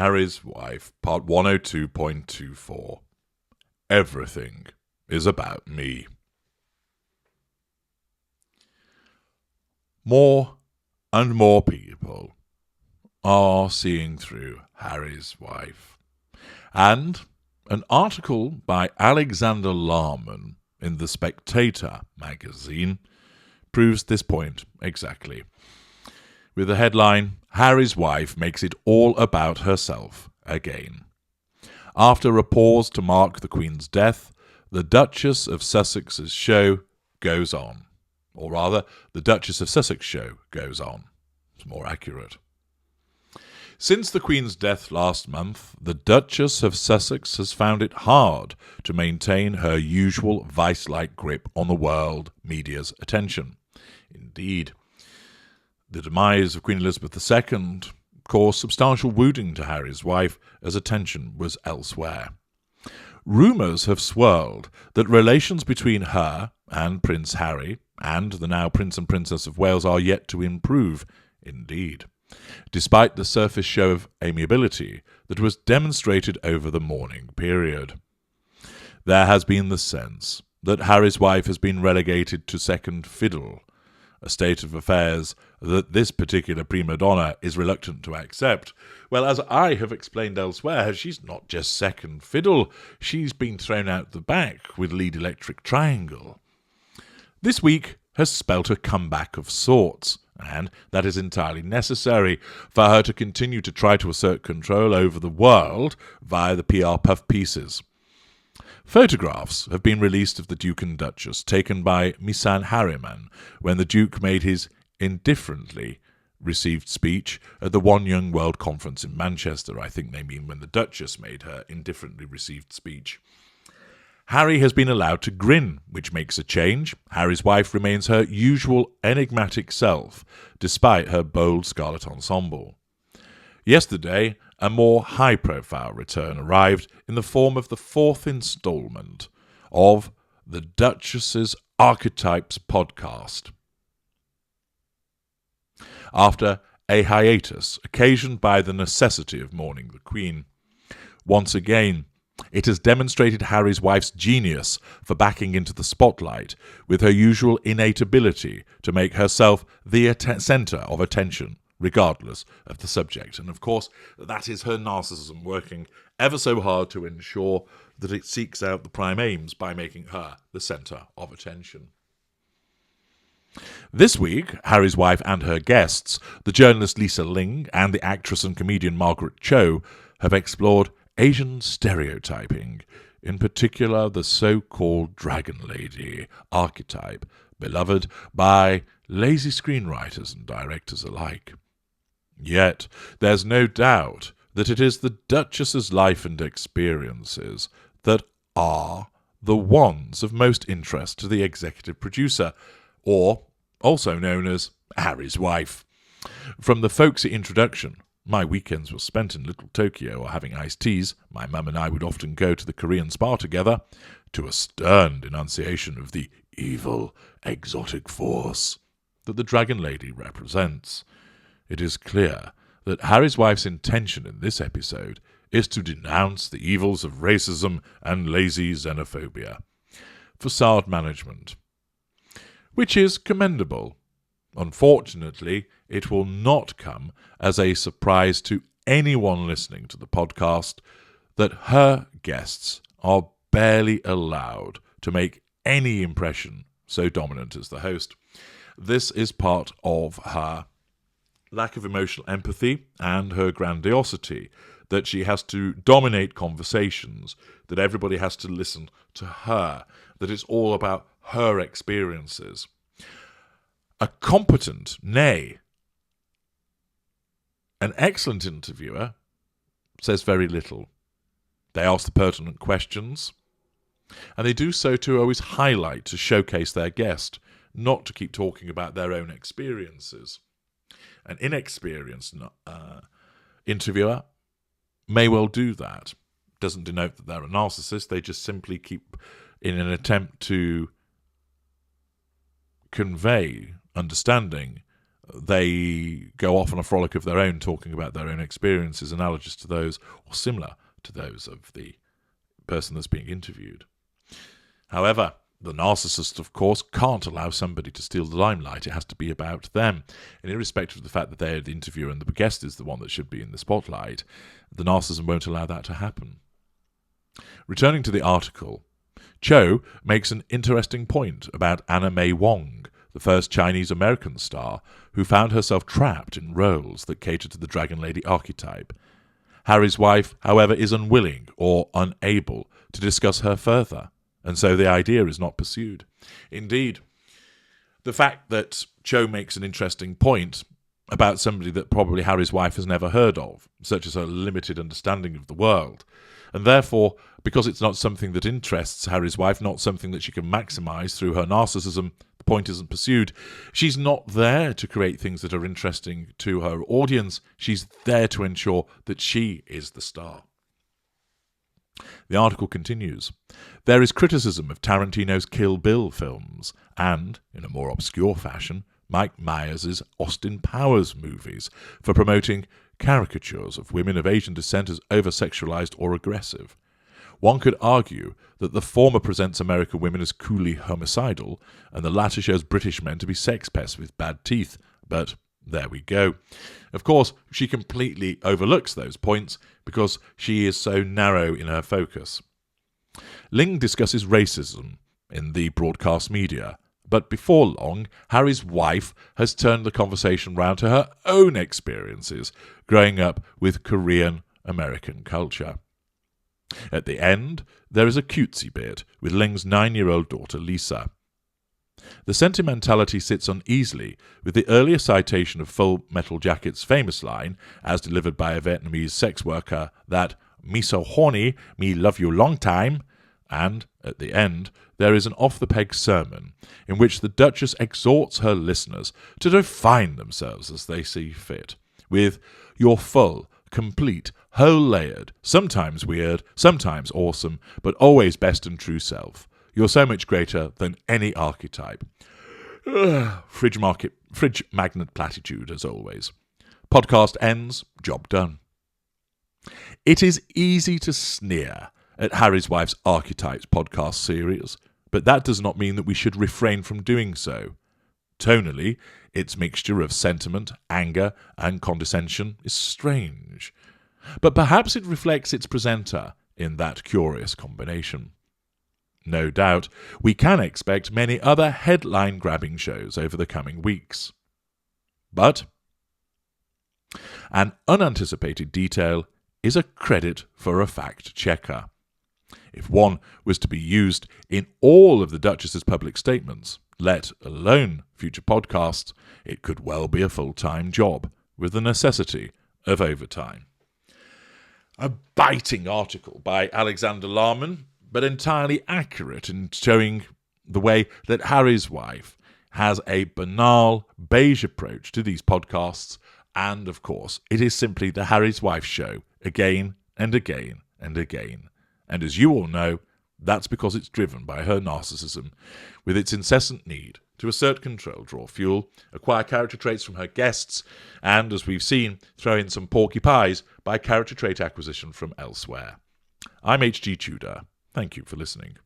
Harry's Wife, part 102.24. Everything is about me. More and more people are seeing through Harry's Wife. And an article by Alexander Larman in The Spectator magazine proves this point exactly. With the headline, Harry's Wife makes it all about herself again. After a pause to mark the Queen's death, the Duchess of Sussex's show goes on. Or rather, the Duchess of Sussex show goes on. It's more accurate. Since the Queen's death last month, the Duchess of Sussex has found it hard to maintain her usual vice-like grip on the world media's attention. Indeed, the demise of Queen Elizabeth II caused substantial wounding to Harry's wife as attention was elsewhere. Rumours have swirled that relations between her and Prince Harry and the now Prince and Princess of Wales are yet to improve, indeed, despite the surface show of amiability that was demonstrated over the mourning period. There has been the sense that Harry's wife has been relegated to second fiddle, a state of affairs that this particular prima donna is reluctant to accept. Well, as I have explained elsewhere, she's not just second fiddle, she's been thrown out the back with lead electric triangle. This week has spelt a comeback of sorts, and that is entirely necessary for her to continue to try to assert control over the world via the PR puff pieces. Photographs have been released of the Duke and Duchess, taken by Misan Harriman, when the Duke made his indifferently received speech at the One Young World Conference in Manchester. I think they mean when the Duchess made her indifferently received speech. Harry has been allowed to grin, which makes a change. Harry's wife remains her usual enigmatic self, despite her bold scarlet ensemble. Yesterday, a more high-profile return arrived in the form of the fourth instalment of the Duchess's Archetypes podcast. After a hiatus occasioned by the necessity of mourning the Queen, once again, it has demonstrated Harry's wife's genius for backing into the spotlight with her usual innate ability to make herself the centre of attention, regardless of the subject. And of course, that is her narcissism working ever so hard to ensure that it seeks out the prime aims by making her the centre of attention. This week, Harry's wife and her guests, the journalist Lisa Ling and the actress and comedian Margaret Cho, have explored Asian stereotyping, in particular the so-called Dragon Lady archetype, beloved by lazy screenwriters and directors alike. Yet, there's no doubt that it is the Duchess's life and experiences that are the ones of most interest to the executive producer, or also known as Harry's wife. From the folksy introduction, "My weekends were spent in Little Tokyo or having iced teas, my mum and I would often go to the Korean spa together," to a stern denunciation of the evil, exotic force that the Dragon Lady represents, it is clear that Harry's wife's intention in this episode is to denounce the evils of racism and lazy xenophobia, facade management, which is commendable. Unfortunately, it will not come as a surprise to anyone listening to the podcast that her guests are barely allowed to make any impression so dominant as the host. This is part of her lack of emotional empathy and her grandiosity, that she has to dominate conversations, that everybody has to listen to her, that it's all about her experiences. A competent, nay, an excellent interviewer says very little. They ask the pertinent questions, and they do so to always highlight, to showcase their guest, not to keep talking about their own experiences. An inexperienced interviewer may well do that. Doesn't denote that they're a narcissist. They just simply keep, in an attempt to convey understanding, they go off on a frolic of their own, talking about their own experiences, analogous to those, or similar to those of the person that's being interviewed. However, the narcissist, of course, can't allow somebody to steal the limelight. It has to be about them. And irrespective of the fact that they're the interviewer and the guest is the one that should be in the spotlight, the narcissism won't allow that to happen. Returning to the article, Cho makes an interesting point about Anna May Wong, the first Chinese-American star who found herself trapped in roles that cater to the Dragon Lady archetype. Harry's wife, however, is unwilling or unable to discuss her further, and so the idea is not pursued. Indeed, the fact that Cho makes an interesting point about somebody that probably Harry's wife has never heard of, such as her limited understanding of the world, and therefore, because it's not something that interests Harry's wife, not something that she can maximise through her narcissism, the point isn't pursued. She's not there to create things that are interesting to her audience. She's there to ensure that she is the star. The article continues. There is criticism of Tarantino's Kill Bill films and, in a more obscure fashion, Mike Myers' Austin Powers movies for promoting caricatures of women of Asian descent as over-sexualized or aggressive. One could argue that the former presents American women as coolly homicidal, and the latter shows British men to be sex pests with bad teeth. But there we go. Of course, she completely overlooks those points because she is so narrow in her focus. Ling discusses racism in the broadcast media, but before long, Harry's wife has turned the conversation round to her own experiences growing up with Korean American culture. At the end, there is a cutesy bit with Ling's 9-year-old daughter Lisa. The sentimentality sits uneasily with the earlier citation of Full Metal Jacket's famous line, as delivered by a Vietnamese sex worker, that "me so horny, me love you long time," and, at the end, there is an off-the-peg sermon in which the Duchess exhorts her listeners to define themselves as they see fit, with "your full, complete, whole-layered, sometimes weird, sometimes awesome, but always best and true self. You're so much greater than any archetype." Fridge magnet platitude, as always. Podcast ends, job done. It is easy to sneer at Harry's Wife's Archetypes podcast series, but that does not mean that we should refrain from doing so. Tonally, its mixture of sentiment, anger, and condescension is strange, but perhaps it reflects its presenter in that curious combination. No doubt, we can expect many other headline-grabbing shows over the coming weeks. But an unanticipated detail is a credit for a fact-checker. If one was to be used in all of the Duchess's public statements, let alone future podcasts, it could well be a full-time job, with the necessity of overtime. A biting article by Alexander Larman, but entirely accurate in showing the way that Harry's wife has a banal, beige approach to these podcasts, and, of course, it is simply the Harry's Wife show, again and again and again. And as you all know, that's because it's driven by her narcissism, with its incessant need to assert control, draw fuel, acquire character traits from her guests, and, as we've seen, throw in some porky pies by character trait acquisition from elsewhere. I'm H.G. Tudor. Thank you for listening.